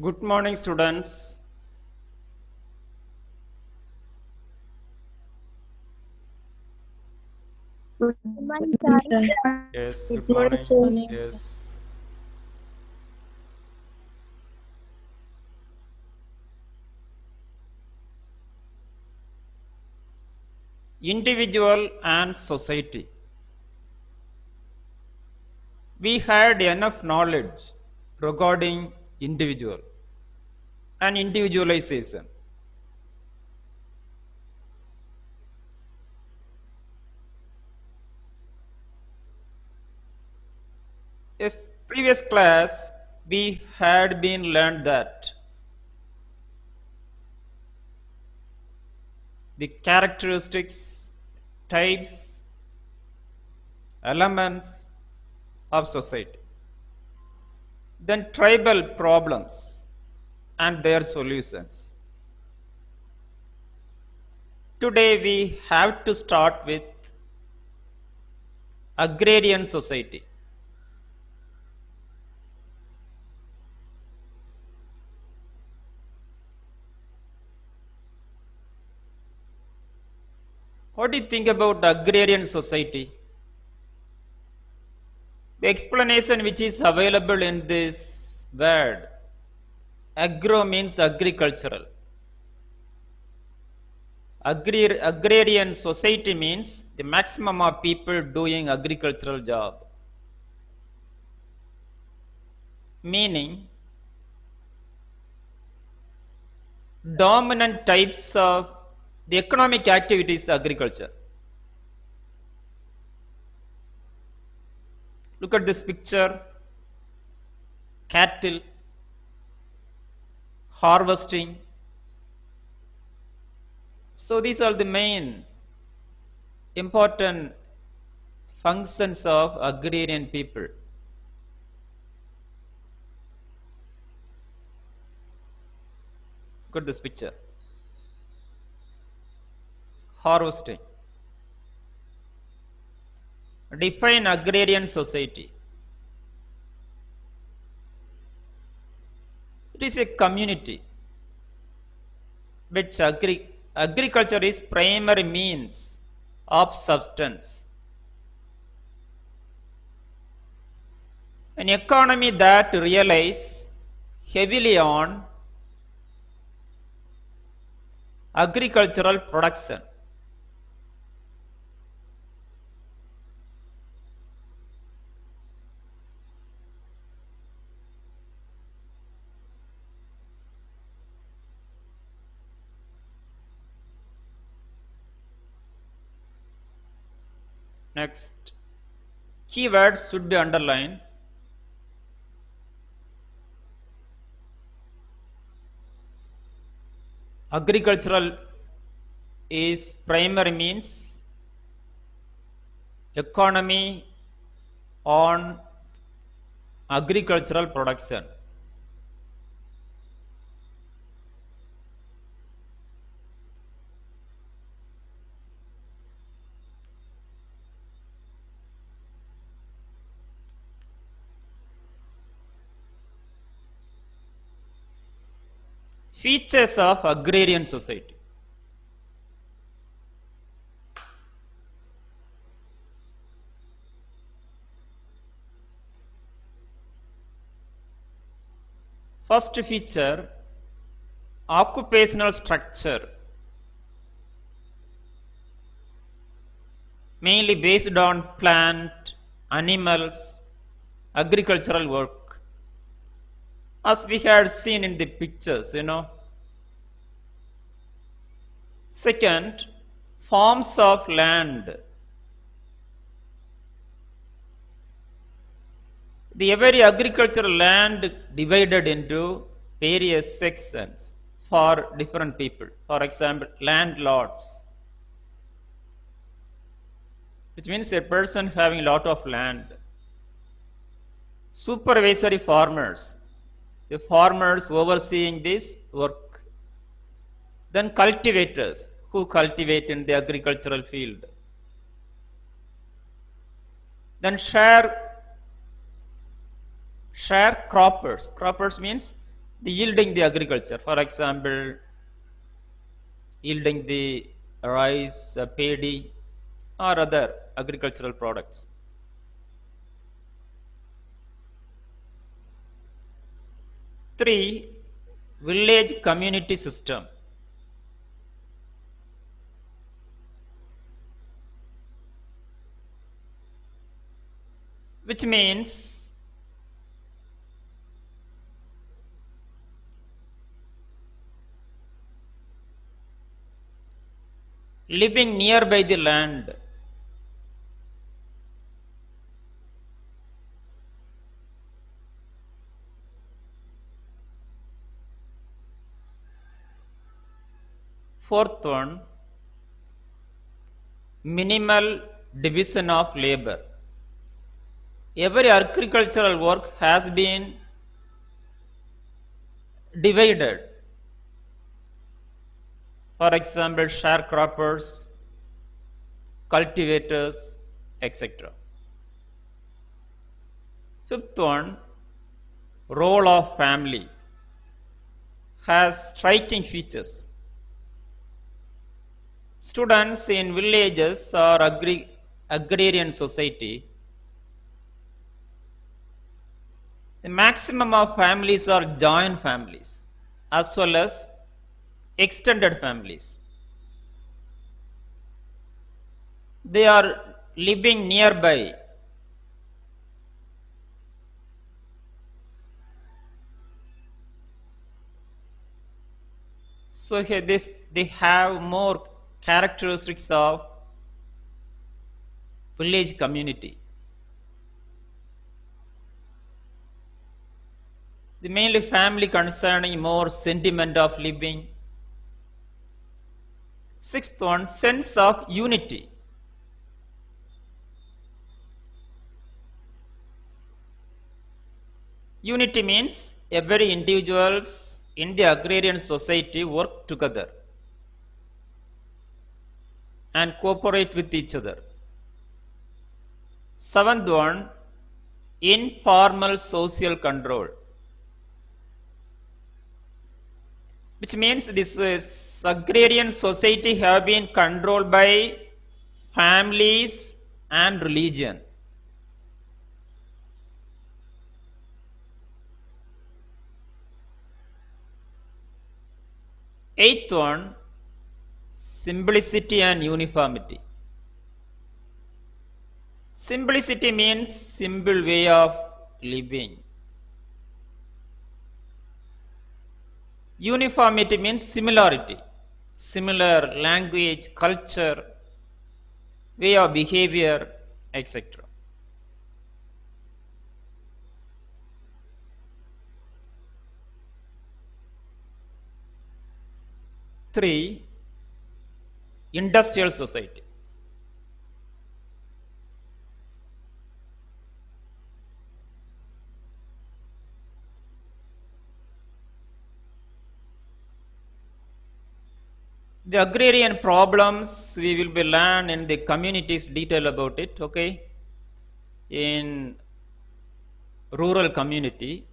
Good morning, students. Good Morning, morning, sir. sir. Yes, Good good morning, morning. sir. Morning, sir. Yes. Individual and society. We had enough knowledge regarding individual and individualization. Yes, previous class we had been learned that the characteristics, types, elements of society. Then tribal problems and their solutions. Today we have to start with agrarian society. What do you think about agrarian society? The explanation which is available in this word, agro means agricultural. Agrarian society means the maximum of people doing agricultural job. Meaning, dominant types of the economic activities, the agriculture. Look at this picture, cattle, harvesting. So these are the main important functions of agrarian people. Look at this picture. Harvesting. Define agrarian society. It is a community which agriculture is primary means of substance. An economy that relies heavily on agricultural production. Next, keywords should be underlined. Agricultural is primary means, economy on agricultural production. Features of agrarian society. First feature, occupational structure, mainly based on plant, animals, agricultural work. As we had seen in the pictures. Second, forms of land. The every agricultural land divided into various sections for different people. For example, landlords, which means a person having a lot of land. Supervisory farmers, the farmers overseeing this work. Then cultivators, who cultivate in the agricultural field. Then share croppers. Croppers means the yielding the agriculture. For example, yielding the rice, paddy, or other agricultural products. Three, village community system, which means living nearby the land. Fourth one, minimal division of labor. Every agricultural work has been divided. For example, sharecroppers, cultivators, etc. Fifth one, role of family has striking features. Students in villages or agrarian society, the maximum of families are joint families as well as extended families. They are living nearby. So here they have more characteristics of village community. The mainly family concerning more sentiment of living. Sixth one, sense of unity. Unity means every individuals in the agrarian society work together and cooperate with each other. Seventh one, informal social control, which means this agrarian society have been controlled by families and religion. Eighth one, simplicity and uniformity. Simplicity means simple way of living. Uniformity means similarity, similar language, culture, way of behavior, etc. Three, industrial society. The agrarian problems we will be learn in the communities detail about it, okay? In rural community,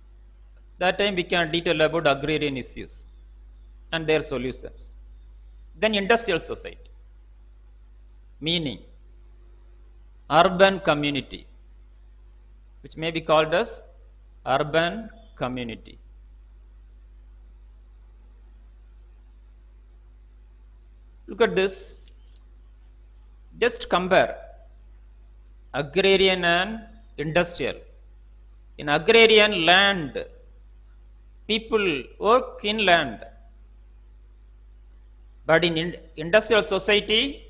that time we can detail about agrarian issues and their solutions. Then industrial society, meaning urban community, which may be called as urban community. Look at this. Just compare agrarian and industrial. In agrarian land, people work in land. But in industrial society,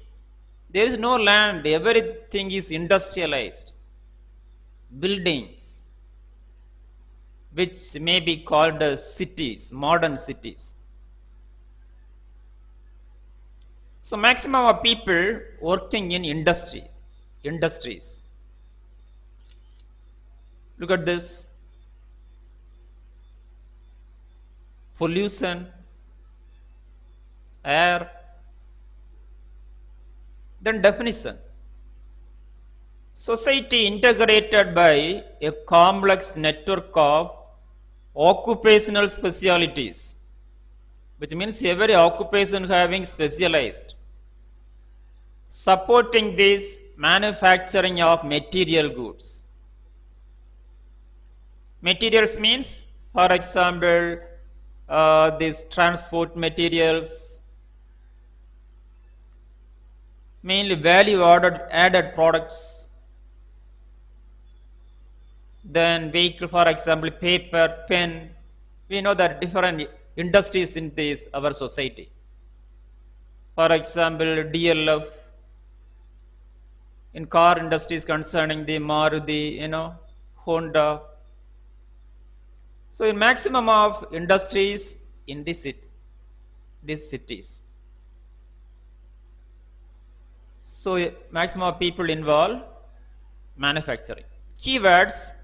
there is no land, everything is industrialized. Buildings, which may be called as cities, modern cities. So maximum of people working in industries. Look at this. Pollution, air. Then definition. Society integrated by a complex network of occupational specialities, which means every occupation having specialized, supporting this manufacturing of material goods. Materials means, for example, these transport materials, mainly value added products, then vehicle, for example, paper, pen. We know that different industries in this our society. For example, DLF in car industries concerning the Maruti, Honda. So in maximum of industries in these cities. So maximum of people involved manufacturing. Keywords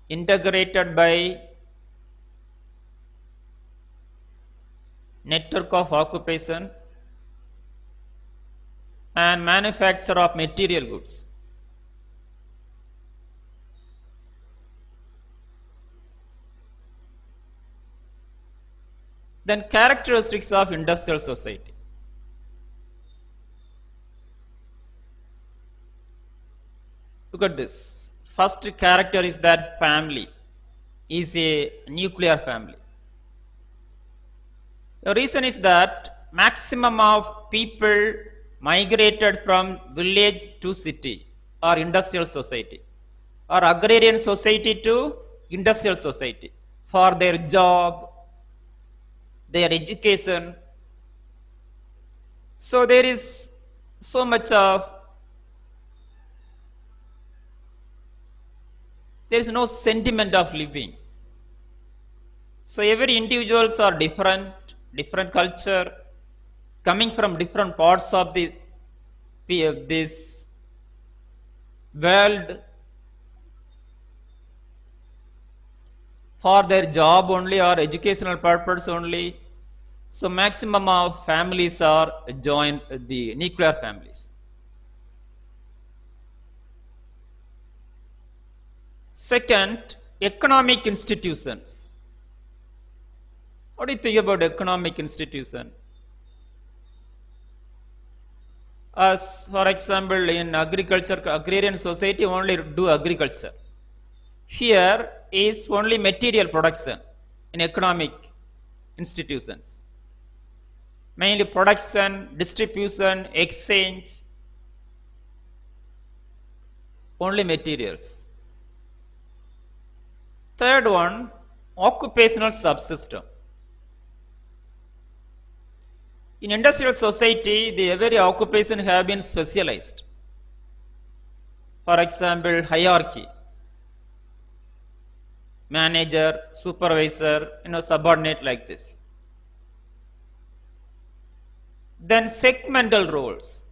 integrated by network of occupation and manufacture of material goods. Then characteristics of industrial society. Look at this. First character is that family is a nuclear family. The reason is that maximum of people migrated from village to city or industrial society or agrarian society to industrial society for their job, their education. So there is so much of, there is no sentiment of living. So every individuals are different, different culture, coming from different parts of this world for their job only or educational purpose only. So maximum of families are joined the nuclear families. Second, economic institutions. What do you think about economic institution? As for example, in agriculture, agrarian society only do agriculture. Here is only material production in economic institutions. Mainly production, distribution, exchange, only materials. Third one, occupational subsystem. In industrial society, the every occupation have been specialized. For example, hierarchy, manager, supervisor, subordinate like this. Then segmental roles.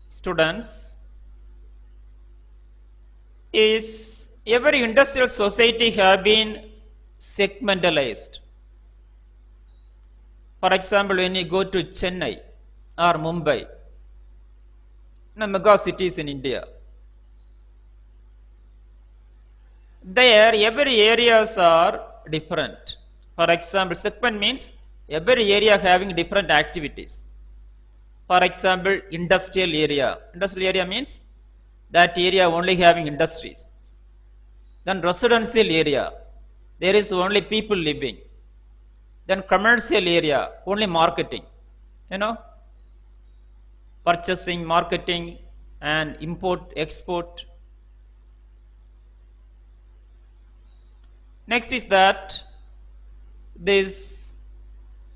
Students, is every industrial society have been segmentalized. For example, when you go to Chennai or Mumbai, mega cities in India, there every areas are different. For example, segment means every area having different activities. For example, industrial area. Industrial area means that area only having industries. Then residential area, there is only people living. Then commercial area, only marketing, purchasing, marketing, and import, export. Next is that this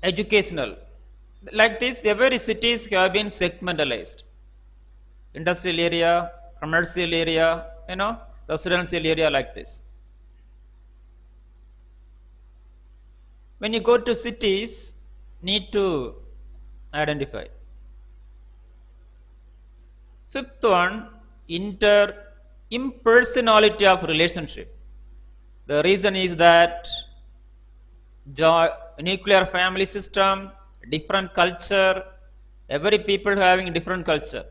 educational. Like this, every cities have been segmentalized. Industrial area, commercial area, residential area like this. When you go to cities, need to identify. Fifth one, impersonality of relationship. The reason is that nuclear family system, different culture, every people having different culture.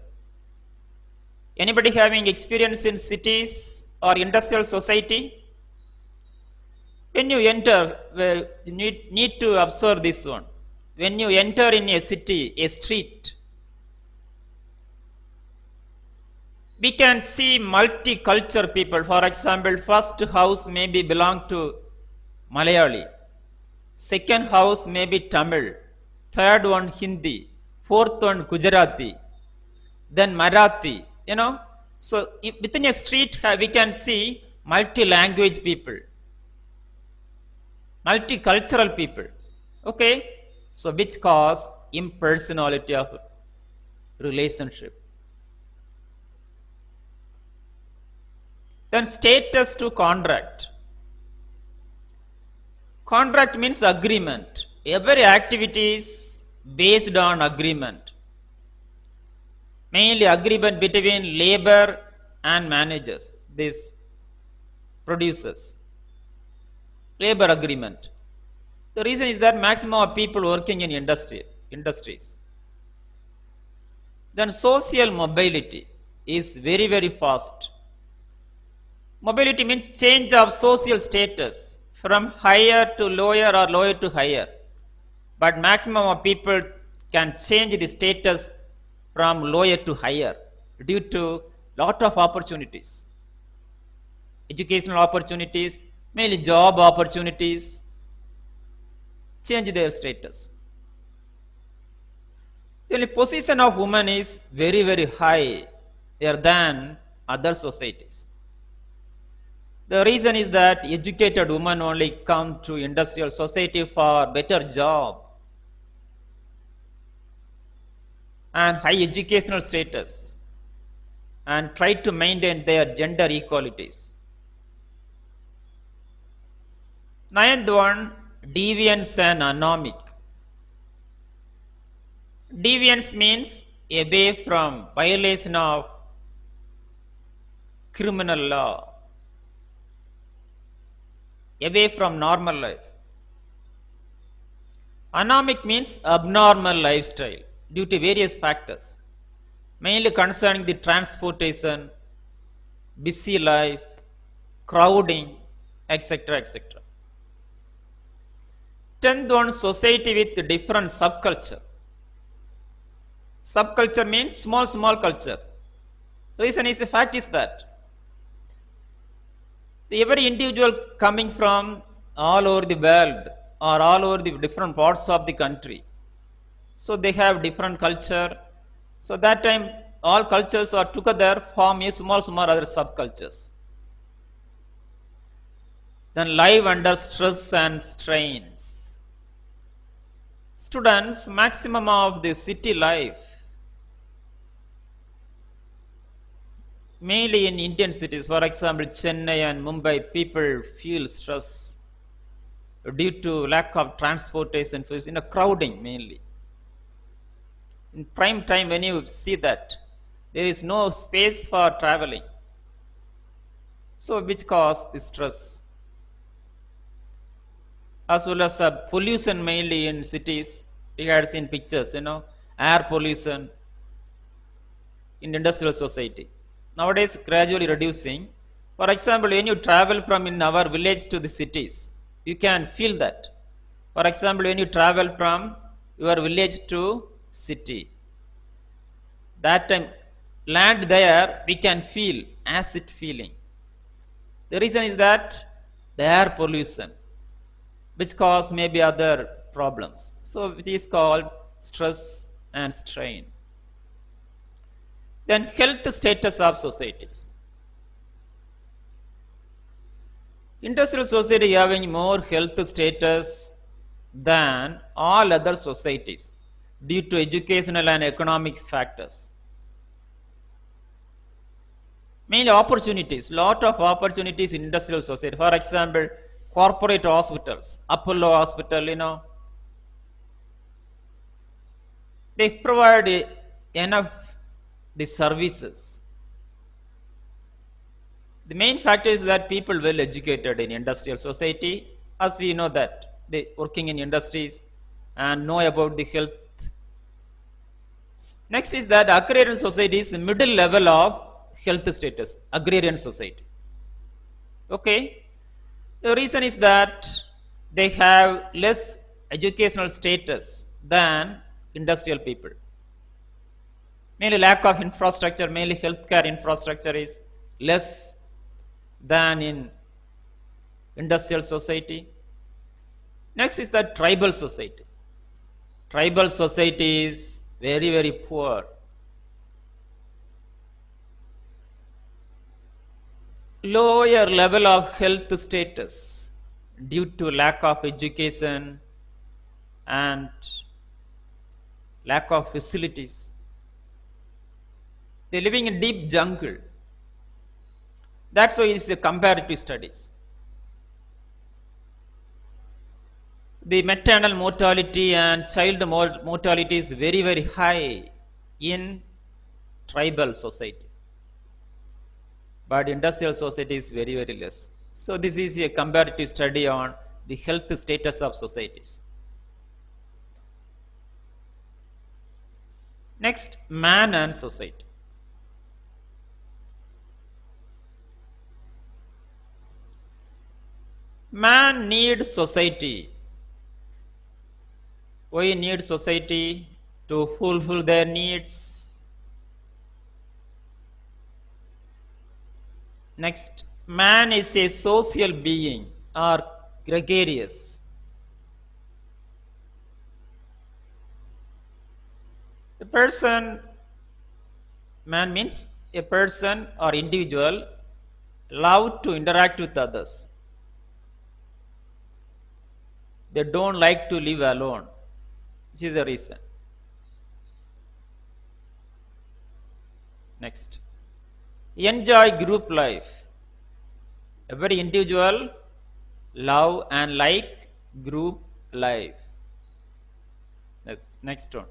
Anybody having experience in cities or industrial society? When you enter, you need to observe this one. When you enter in a city, a street, we can see multicultural people. For example, first house maybe belong to Malayali, second house maybe Tamil, third one Hindi, fourth one Gujarati, then Marathi. You know, so within a street we can see multi-language people, multicultural people. Okay, so which cause impersonality of relationship. Then status to contract. Contract means agreement. Every activity is based on agreement. Mainly agreement between labor and managers, these producers. Labor agreement. The reason is that maximum of people working in industries. Then social mobility is very, very fast. Mobility means change of social status from higher to lower or lower to higher. But maximum of people can change the status from lower to higher due to lot of opportunities. Educational opportunities, mainly job opportunities, change their status. The position of women is very, very high there than other societies. The reason is that educated women only come to industrial society for better job and high educational status and try to maintain their gender equalities. Ninth one, deviance and anomic. Deviance means away from violation of criminal law, away from normal life. Anomic means abnormal lifestyle due to various factors, mainly concerning the transportation, busy life, crowding, etc. etc. 10th one, society with different subculture. Subculture means small culture. Reason is, the fact is that every individual coming from all over the world or all over the different parts of the country, so they have different culture. So that time all cultures are together form a small other subcultures. Then live under stress and strains. Students, maximum of the city life, mainly in Indian cities, for example, Chennai and Mumbai, people feel stress due to lack of transportation, crowding mainly. In prime time, when you see that, there is no space for traveling. So which cause the stress? As well as pollution mainly in cities. We had seen pictures, air pollution in industrial society. Nowadays gradually reducing. For example, when you travel from in our village to the cities, you can feel that. For example, when you travel from your village to city, that time land there we can feel acid feeling. The reason is that the air pollution, which cause maybe other problems. So which is called stress and strain. Then health status of societies. Industrial society having more health status than all other societies due to educational and economic factors. Mainly opportunities, lot of opportunities in industrial society. For example, corporate hospitals, Apollo Hospital, they provide enough the services. The main factor is that people well educated in industrial society, as we know that they working in industries and know about the health. Next is that agrarian society is the middle level of health status, agrarian society. Okay. The reason is that they have less educational status than industrial people. Mainly lack of infrastructure, mainly healthcare infrastructure is less than in industrial society. Next is the tribal society. Tribal society is very, very poor. Lower level of health status due to lack of education and lack of facilities. They're living in deep jungle. That's why it's a comparative studies. The maternal mortality and child mortality is very, very high in tribal society. But industrial society is very, very less. So this is a comparative study on the health status of societies. Next, man and society. Man needs society. We need society to fulfill their needs. Next, man is a social being or gregarious. The person, man means a person or individual love to interact with others. They don't like to live alone. This is the reason. Next, enjoy group life. Every individual love and like group life. Next one.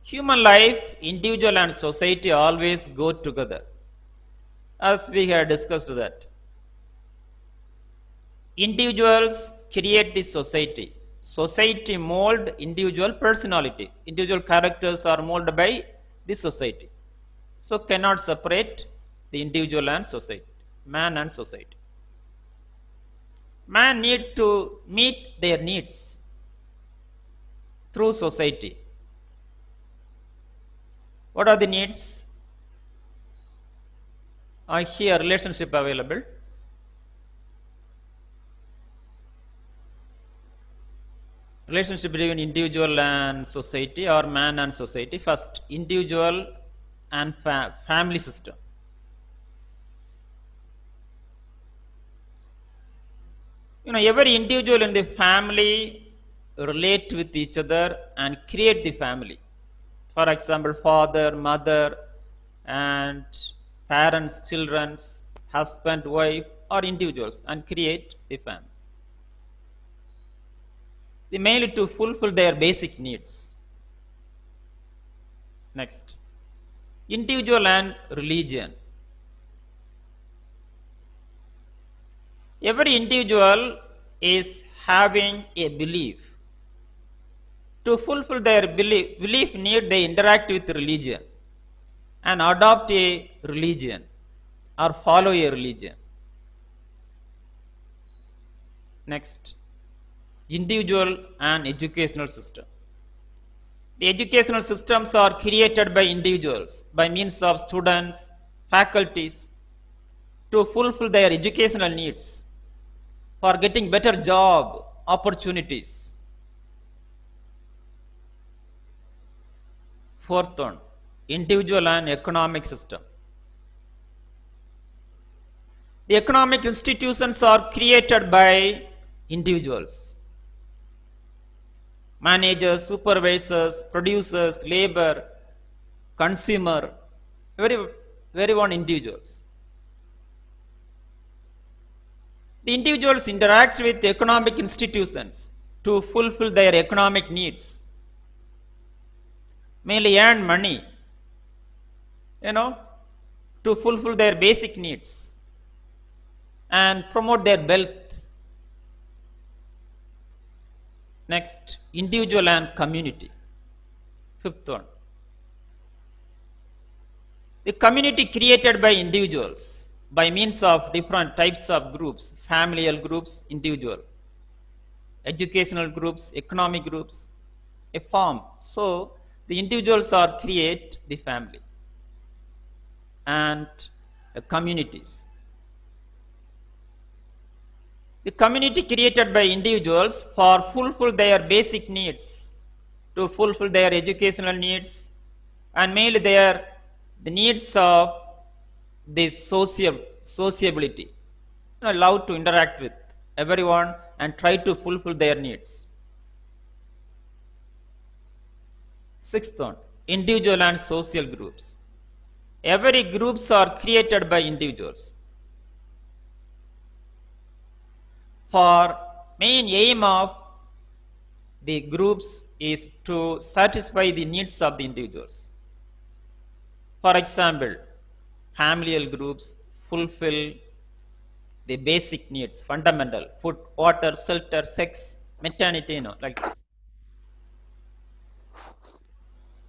Human life, individual and society always go together. As we have discussed that. Individuals create the society. Society mold individual personality. Individual characters are molded by the society. So cannot separate the individual and society, man and society. Man need to meet their needs through society. What are the needs? Here relationship available. Relationship between individual and society or man and society. First, individual and family system. Every individual in the family relate with each other and create the family. For example, father, mother, and parents, children, husband, wife, or individuals, and create the family. They mainly to fulfill their basic needs. Next, individual and religion. Every individual is having a belief. To fulfill their belief need they interact with religion and adopt a religion or follow a religion. Next, individual and educational system. The educational systems are created by individuals by means of students, faculties to fulfill their educational needs for getting better job opportunities. Fourth one, individual and economic system. The economic institutions are created by individuals. Managers, supervisors, producers, labor, consumer, very one individuals. The individuals interact with economic institutions to fulfill their economic needs. Mainly earn money, to fulfill their basic needs and promote their wealth. Next, individual and community. Fifth one. The community created by individuals. by means of different types of groups, familial groups, individual, educational groups, economic groups, a form. So the individuals are create the family and communities. The community created by individuals for fulfill their basic needs, to fulfill their educational needs, and mainly the needs of this sociability, allowed to interact with everyone and try to fulfill their needs. Sixth one, individual and social groups. Every groups are created by individuals for main aim of the groups is to satisfy the needs of the individuals. For example, familial groups fulfill the basic needs, fundamental food, water, shelter, sex, maternity, like this.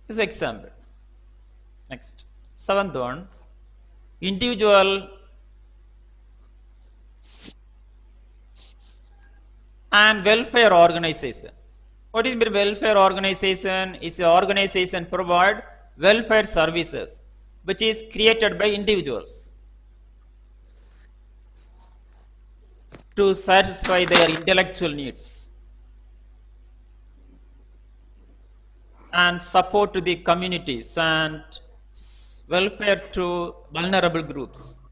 This is example. Next, seventh one, individual and welfare organization. What is welfare organization? Is an organization provide welfare services, which is created by individuals to satisfy their intellectual needs and support to the communities and welfare to vulnerable groups.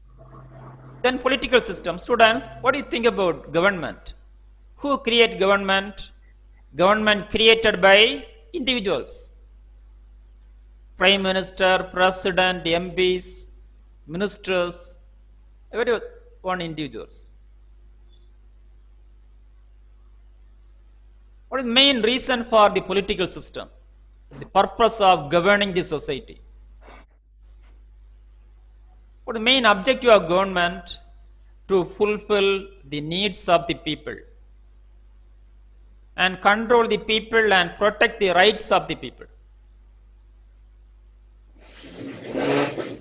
Then political system. Students, what do you think about government? Who create government? Government created by individuals. Prime Minister, President, MPs, ministers, everyone individuals. What is the main reason for the political system? The purpose of governing the society. What is the main objective of government? To fulfill the needs of the people and control the people and protect the rights of the people.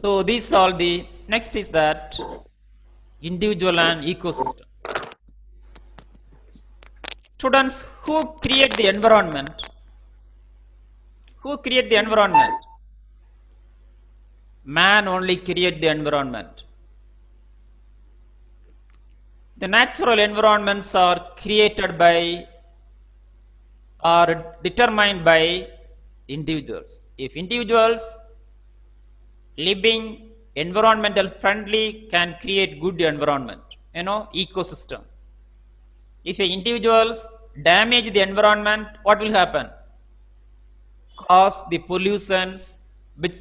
So these are the next is that individual and ecosystem. Students, who create the environment? Who create the environment? Man only create the environment. The natural environments are created by or determined by individuals. If individuals living environmental friendly can create good environment, ecosystem. If individuals damage the environment, what will happen? Cause the pollutions which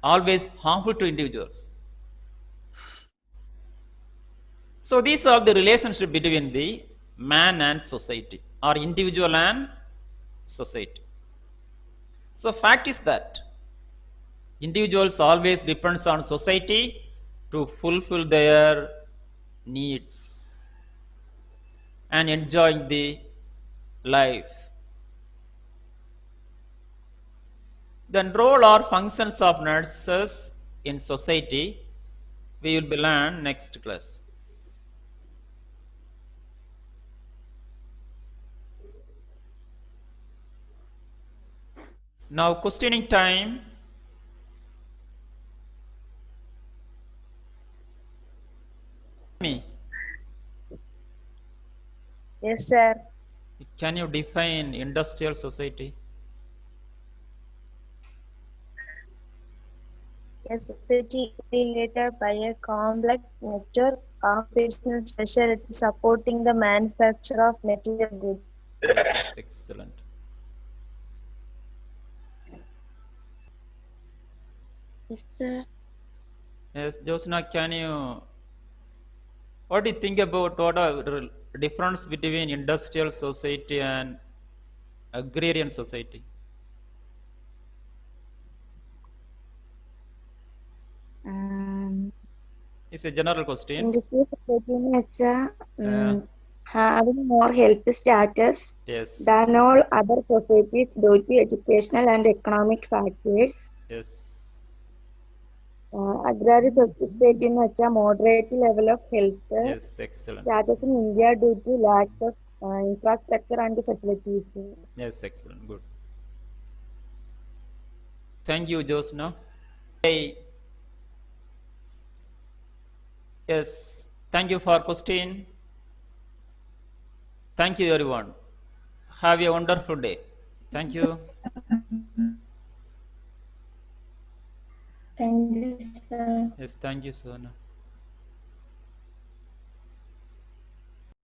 always harmful to individuals. So these are the relationship between the man and society or individual and society. So fact is that individuals always depends on society to fulfill their needs and enjoying the life. Then role or functions of nurses in society we will be learn next class. Now questioning time. Me, Yes, sir. can you define industrial society? A society related by a complex network of business specialties supporting the manufacture of material goods. Yes, excellent. Yes, sir. Yes, Josna, what do you think about what are the difference between industrial society and agrarian society? It's a general question. Industrial society എന്ന് വെച്ചാൽ Uh, having more health status yes. than all other societies due to educational and economic factors. Yes. agrary society എന്ന് വെച്ചാൽ moderate level of health Yes, excellent. status in India due to lack of infrastructure and facilities. Yes, excellent. Good. Thank you, Josna. Hey, yes, thank you for question. Thank you, everyone. Have a wonderful day. Thank you. Thank you, sir. Yes, thank you, Sona.